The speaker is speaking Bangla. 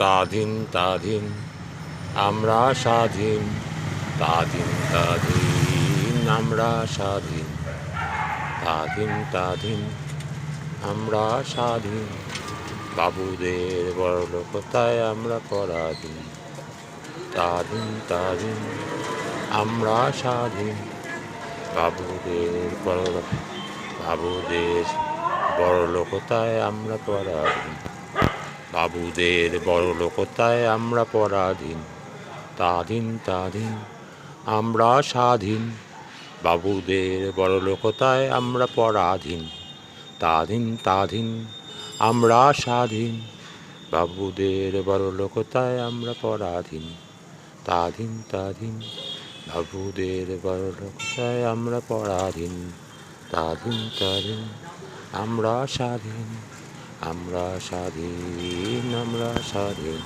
তাধীন তাধীন আমরা স্বাধীন, তাধীন তাধীন আমরা স্বাধীন, তাধীন তাধীন আমরা স্বাধীন। বাবুদের বড়লোকতায় আমরা পরাধীন, তাধীন তাধীন আমরা স্বাধীন। বাবুদের বড়লোকতায় আমরা পরাধীন, বাবুদের বড়লোকতায় আমরা পরাধীন, তাধীন তাধীন আমরা স্বাধীন। বাবুদের বড়লোকতায় আমরা পরাধীন, তাধীন তাধীন আমরা স্বাধীন। বাবুদের বড়লোকতায় আমরা পরাধীন, তাধীন তাধীন বাবুদের বড়লোকতায় আমরা পরাধীন, তাধীন তাধীন আমরা স্বাধীন, আমরা স্বাধীন, আমরা স্বাধীন।